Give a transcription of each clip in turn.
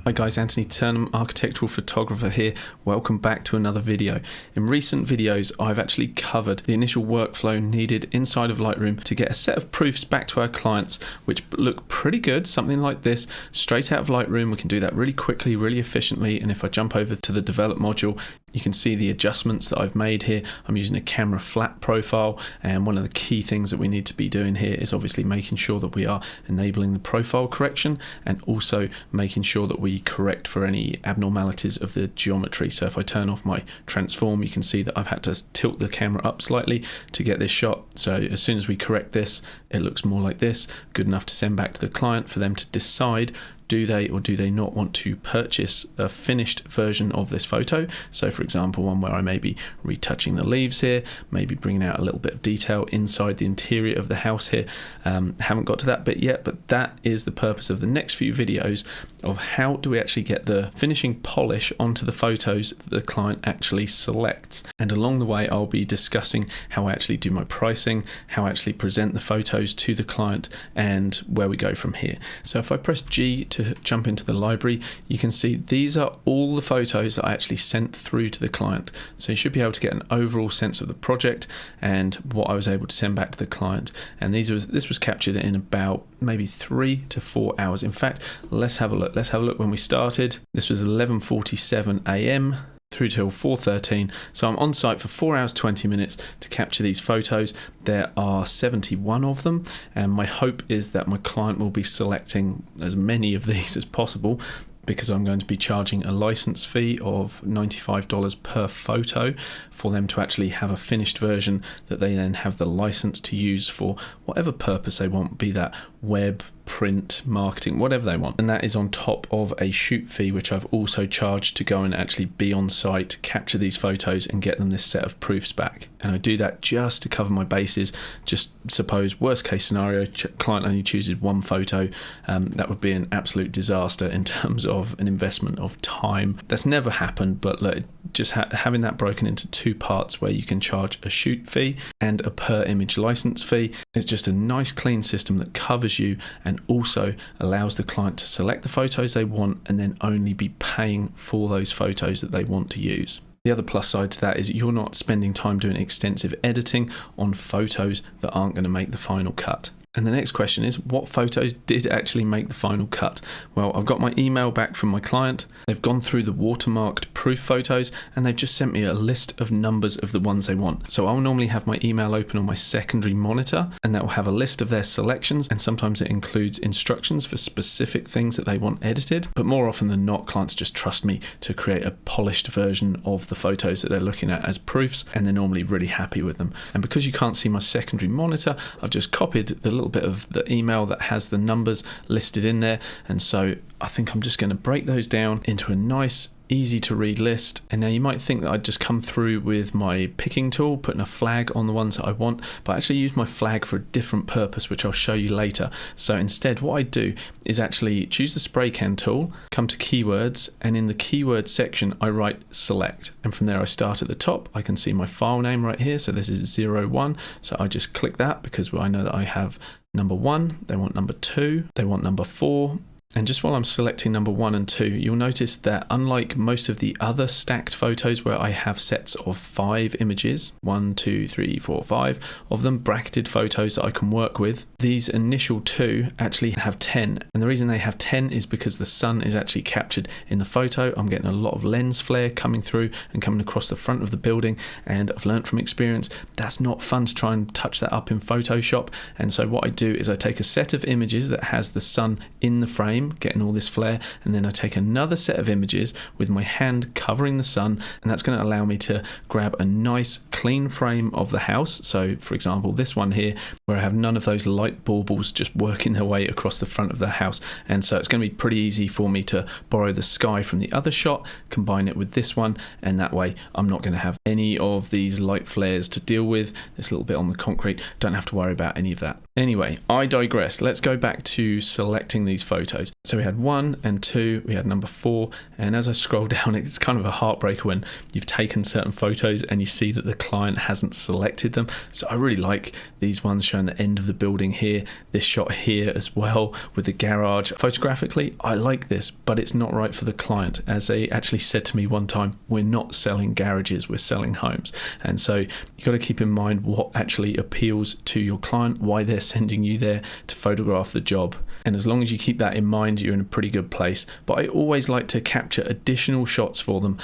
Hi guys, Anthony Turnham, architectural photographer here. Welcome back to another video. In recent videos, I've actually covered the initial workflow needed inside of Lightroom to get a set of proofs back to our clients, which look pretty good, something like this, straight out of Lightroom. We can do that really quickly, really efficiently. And if I jump over to the develop module, you can see the adjustments that I've made here. I'm using a camera flat profile, and one of the key things that we need to be doing here is obviously making sure that we are enabling the profile correction and also making sure that we correct for any abnormalities of the geometry. So if I turn off my transform, you can see that I've had to tilt the camera up slightly to get this shot. So as soon as we correct this, it looks more like this, good enough to send back to the client for them to decide, do they or do they not want to purchase a finished version of this photo. So for example, one where I may be retouching the leaves here, maybe bringing out a little bit of detail inside the interior of the house here. Haven't got to that bit yet, but that is the purpose of the next few videos of how do we actually get the finishing polish onto the photos that the client actually selects. And along the way, I'll be discussing how I actually do my pricing, how I actually present the photos to the client, and where we go from here. So if I press G to jump into the library, you can see these are all the photos that I actually sent through to the client. So you should be able to get an overall sense of the project and what I was able to send back to the client. And this was captured in about maybe 3 to 4 hours. In fact, let's have a look. Let's have a look when we started. This was 11:47 a.m. through till 4:13. So I'm on site for 4 hours 20 minutes to capture these photos. There are 71 of them, and my hope is that my client will be selecting as many of these as possible, because I'm going to be charging a license fee of $95 per photo for them to actually have a finished version that they then have the license to use for whatever purpose they want, be that web, print, marketing, whatever they want. And that is on top of a shoot fee, which I've also charged to go and actually be on site, capture these photos and get them this set of proofs back. And I do that just to cover my bases. Just suppose worst case scenario, client only chooses one photo. That would be an absolute disaster in terms of an investment of time. That's never happened, but look, just having that broken into two parts where you can charge a shoot fee and a per image license fee is just a nice clean system that covers you and also allows the client to select the photos they want and then only be paying for those photos that they want to use. The other plus side to that is you're not spending time doing extensive editing on photos that aren't going to make the final cut. And the next question is, what photos did actually make the final cut? Well, I've got my email back from my client. They've gone through the watermarked proof photos and they've just sent me a list of numbers of the ones they want. So I'll normally have my email open on my secondary monitor, and that will have a list of their selections, and sometimes it includes instructions for specific things that they want edited. But more often than not, clients just trust me to create a polished version of the photos that they're looking at as proofs, and they're normally really happy with them. And because you can't see my secondary monitor, I've just copied the little bit of the email that has the numbers listed in there, and so I think I'm just going to break those down into a nice easy to read list. And now you might think that I'd just come through with my picking tool, putting a flag on the ones that I want, but I actually use my flag for a different purpose, which I'll show you later. So instead what I do is actually choose the spray can tool, come to keywords, and in the keyword section I write select, and from there I start at the top. I can see my file name right here, so this is 01, so I just click that because I know that I have number 1, they want number 2, they want number 4. And just while I'm selecting number 1 and 2, you'll notice that unlike most of the other stacked photos where I have sets of 5 images, 1, 2, 3, 4, 5 of them, bracketed photos that I can work with, these initial 2 actually have 10. And the reason they have 10 is because the sun is actually captured in the photo. I'm getting a lot of lens flare coming through and coming across the front of the building, and I've learned from experience that's not fun to try and touch that up in Photoshop. And so what I do is I take a set of images that has the sun in the frame, getting all this flare, and then I take another set of images with my hand covering the sun, and that's going to allow me to grab a nice clean frame of the house. So for example, this one here where I have none of those light baubles just working their way across the front of the house, and so it's going to be pretty easy for me to borrow the sky from the other shot, combine it with this one, and that way I'm not going to have any of these light flares to deal with. This little bit on the concrete, don't have to worry about any of that. Anyway, I digress. Let's go back to selecting these photos. So we had 1 and 2, we had number 4, and as I scroll down, it's kind of a heartbreaker when you've taken certain photos and you see that the client hasn't selected them. So I really like these ones showing the end of the building here, this shot here as well with the garage. Photographically, I like this, but it's not right for the client. As they actually said to me one time, we're not selling garages, we're selling homes. And so you've got to keep in mind what actually appeals to your client, why they're sending you there to photograph the job. And as long as you keep that in mind, you're in a pretty good place. But I always like to capture additional shots for them,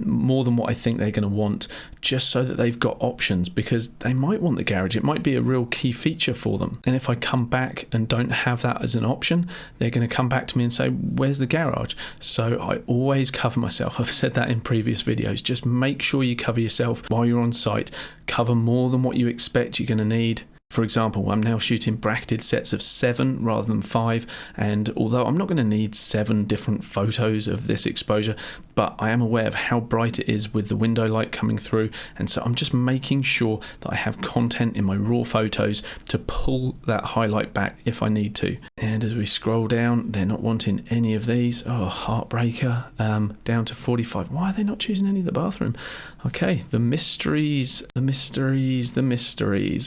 more than what I think they're going to want, just so that they've got options, because they might want the garage. It might be a real key feature for them. And if I come back and don't have that as an option, they're going to come back to me and say, where's the garage? So I always cover myself. I've said that in previous videos. Just make sure you cover yourself while you're on site. Cover more than what you expect you're going to need. For example, I'm now shooting bracketed sets of 7 rather than 5, and although I'm not going to need 7 different photos of this exposure, but I am aware of how bright it is with the window light coming through, and so I'm just making sure that I have content in my raw photos to pull that highlight back if I need to. And as we scroll down, they're not wanting any of these. Oh, heartbreaker. Down to 45. Why are they not choosing any of the bathroom? Okay, the mysteries.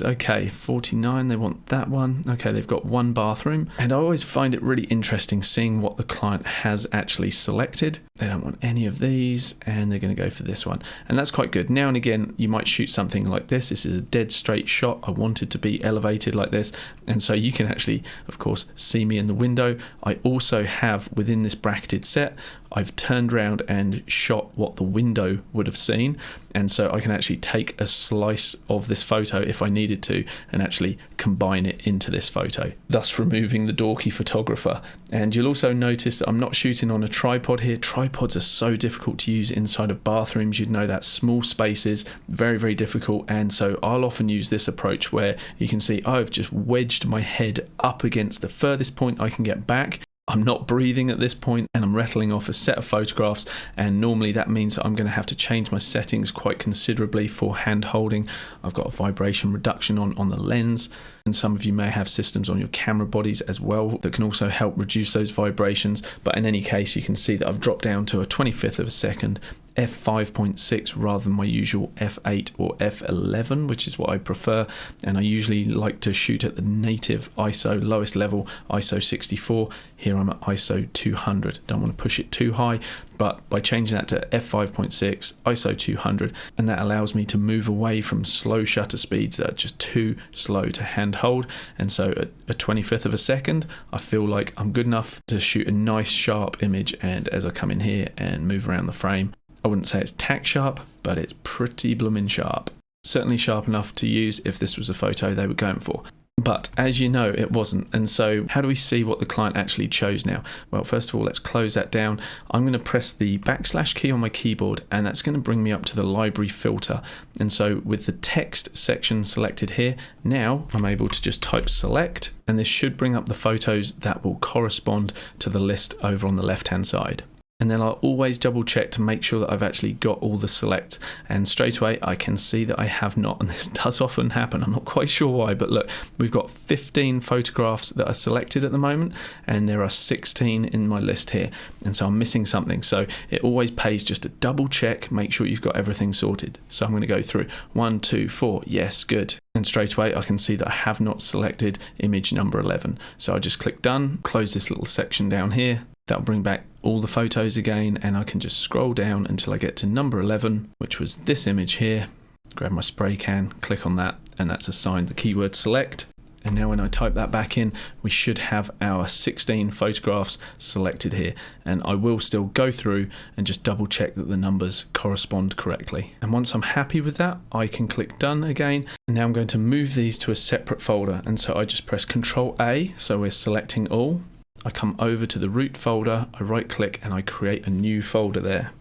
Okay, 49, they want that one. Okay, they've got 1 bathroom. And I always find it really interesting seeing what the client has actually selected. They don't want any of these, and they're going to go for this one. And that's quite good. Now and again, you might shoot something like this. This is a dead straight shot. I want it to be elevated like this. And so you can actually, of course, see me in the window. I also have, within this bracketed set, I've turned around and shot what the window would have seen, and so I can actually take a slice of this photo if I needed to and actually combine it into this photo, thus removing the dorky photographer. And you'll also notice that I'm not shooting on a tripod here. Tripods are so difficult to use inside of bathrooms. You'd know that small spaces, very, very difficult. And so I'll often use this approach where you can see I've just wedged my head up against the furthest point I can get back. I'm not breathing at this point, and I'm rattling off a set of photographs, and normally that means that I'm going to have to change my settings quite considerably for hand holding. I've got a vibration reduction on the lens, and some of you may have systems on your camera bodies as well that can also help reduce those vibrations. But in any case, you can see that I've dropped down to a 25th of a second, f5.6 rather than my usual f8 or f11, which is what I prefer. And I usually like to shoot at the native ISO lowest level, ISO 64. Here I'm at ISO 200. Don't want to push it too high, but by changing that to f5.6, ISO 200, and that allows me to move away from slow shutter speeds that are just too slow to hand hold. And so at a 25th of a second, I feel like I'm good enough to shoot a nice sharp image. And as I come in here and move around the frame, I wouldn't say it's tack sharp, but it's pretty blooming sharp. Certainly sharp enough to use if this was a photo they were going for. But as you know, it wasn't. And so how do we see what the client actually chose now? Well, first of all, let's close that down. I'm going to press the / key on my keyboard, and that's going to bring me up to the library filter. And so with the text section selected here, now I'm able to just type select, and this should bring up the photos that will correspond to the list over on the left-hand side. And then I'll always double check to make sure that I've actually got all the selects, and straight away I can see that I have not, and this does often happen. I'm not quite sure why, but look, we've got 15 photographs that are selected at the moment, and there are 16 in my list here, and so I'm missing something. So it always pays just to double check, make sure you've got everything sorted. So I'm going to go through 1, 2, 4, yes, good. And straight away I can see that I have not selected image number 11. So I just click done, close this little section down here. That'll bring back all the photos again, and I can just scroll down until I get to number 11, which was this image here. Grab my spray can, click on that, and that's assigned the keyword select. And now when I type that back in, we should have our 16 photographs selected here. And I will still go through and just double check that the numbers correspond correctly. And once I'm happy with that, I can click done again. And now I'm going to move these to a separate folder. And so I just press Control A, so we're selecting all. I come over to the root folder, I right click, and I create a new folder there.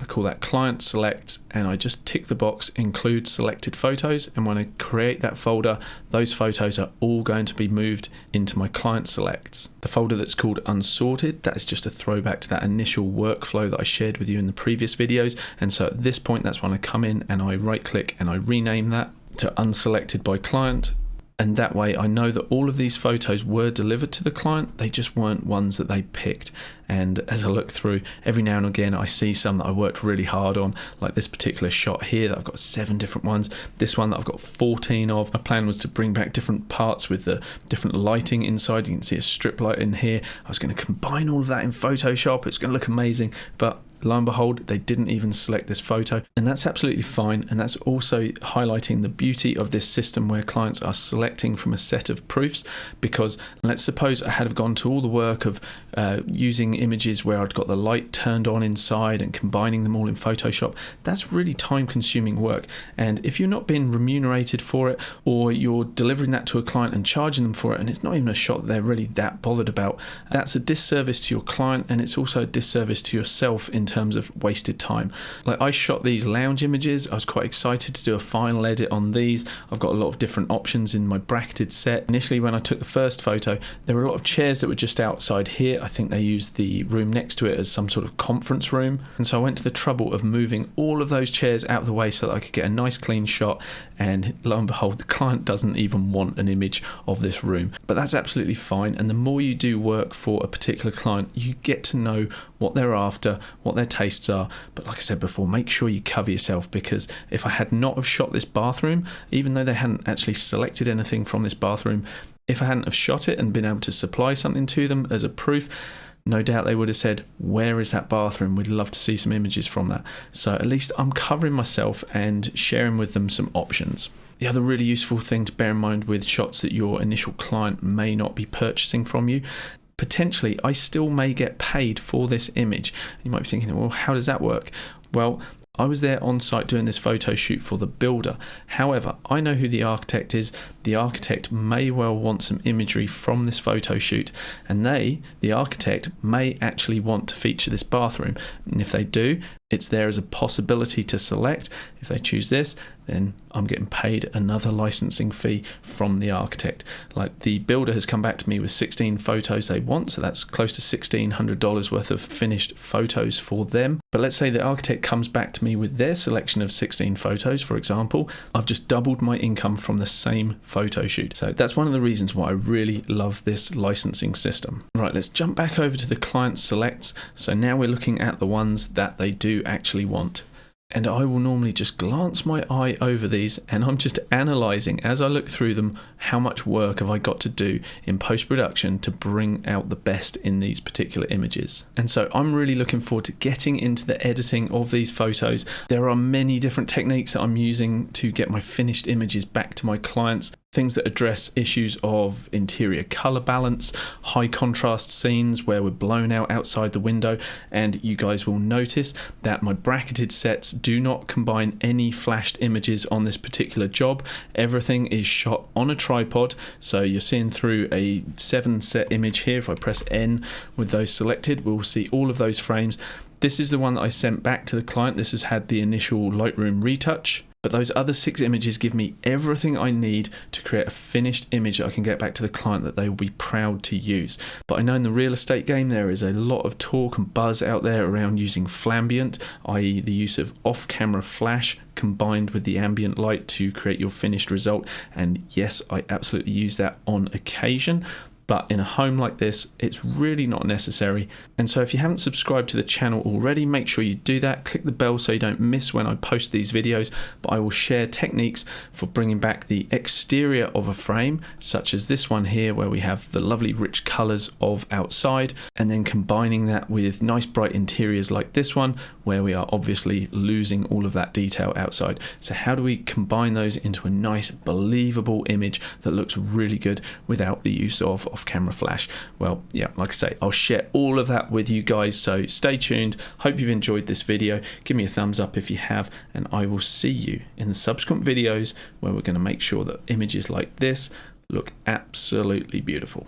I call that client select, and I just tick the box include selected photos, and when I create that folder, those photos are all going to be moved into my client selects. The folder that's called unsorted, that is just a throwback to that initial workflow that I shared with you in the previous videos, and so at this point that's when I come in and I right click and I rename that to unselected by client. And that way I know that all of these photos were delivered to the client, they just weren't ones that they picked. And as I look through, every now and again I see some that I worked really hard on, like this particular shot here that I've got 7 different ones, this one that I've got 14 of. My plan was to bring back different parts with the different lighting inside. You can see a strip light in here. I was going to combine all of that in Photoshop. It's going to look amazing, but lo and behold, they didn't even select this photo, and that's absolutely fine. And that's also highlighting the beauty of this system where clients are selecting from a set of proofs, because let's suppose I had have gone to all the work of using images where I'd got the light turned on inside and combining them all in Photoshop. That's really time consuming work, and if you're not being remunerated for it, or you're delivering that to a client and charging them for it, and it's not even a shot that they're really that bothered about, that's a disservice to your client, and it's also a disservice to yourself in terms of wasted time. Like, I shot these lounge images. I was quite excited to do a final edit on these. I've got a lot of different options in my bracketed set. Initially, when I took the first photo, there were a lot of chairs that were just outside here. I think they used the room next to it as some sort of conference room, and so I went to the trouble of moving all of those chairs out of the way so that I could get a nice clean shot. And lo and behold, the client doesn't even want an image of this room, but that's absolutely fine. And the more you do work for a particular client, you get to know what they're after, what their tastes are. But like I said before, make sure you cover yourself, because if I had not have shot this bathroom, even though they hadn't actually selected anything from this bathroom, if I hadn't have shot it and been able to supply something to them as a proof, no doubt they would have said, where is that bathroom? We'd love to see some images from that. So at least I'm covering myself and sharing with them some options. The other really useful thing to bear in mind with shots that your initial client may not be purchasing from you, potentially I still may get paid for this image. You might be thinking, well, how does that work? Well, I was there on site doing this photo shoot for the builder. However, I know who the architect is. The architect may well want some imagery from this photo shoot, and the architect, may actually want to feature this bathroom. And if they do, it's there as a possibility to select. If they choose this, then I'm getting paid another licensing fee from the architect. Like, the builder has come back to me with 16 photos they want, so that's close to $1,600 worth of finished photos for them. But let's say the architect comes back to me with their selection of 16 photos, for example. I've just doubled my income from the same photo shoot. So that's one of the reasons why I really love this licensing system. Right, let's jump back over to the client selects. So now we're looking at the ones that they do actually want. And I will normally just glance my eye over these, and I'm just analysing as I look through them, how much work have I got to do in post-production to bring out the best in these particular images. And so I'm really looking forward to getting into the editing of these photos. There are many different techniques that I'm using to get my finished images back to my clients. Things that address issues of interior colour balance, high contrast scenes where we're blown out outside the window, and you guys will notice that my bracketed sets do not combine any flashed images on this particular job. Everything is shot on a tripod, so you're seeing through a 7 set image here. If I press N with those selected, we'll see all of those frames. This is the one that I sent back to the client. This has had the initial Lightroom retouch. But those other 6 images give me everything I need to create a finished image that I can get back to the client that they will be proud to use. But I know in the real estate game there is a lot of talk and buzz out there around using flambient, i.e. the use of off-camera flash combined with the ambient light to create your finished result. And yes, I absolutely use that on occasion. But in a home like this, it's really not necessary. And so if you haven't subscribed to the channel already, make sure you do that. Click the bell so you don't miss when I post these videos. But I will share techniques for bringing back the exterior of a frame, such as this one here, where we have the lovely rich colors of outside, and then combining that with nice bright interiors like this one, where we are obviously losing all of that detail outside. So how do we combine those into a nice, believable image that looks really good without the use of off-camera flash? Well, yeah, like I say, I'll share all of that with you guys, so stay tuned. Hope you've enjoyed this video. Give me a thumbs up if you have, and I will see you in the subsequent videos where we're going to make sure that images like this look absolutely beautiful.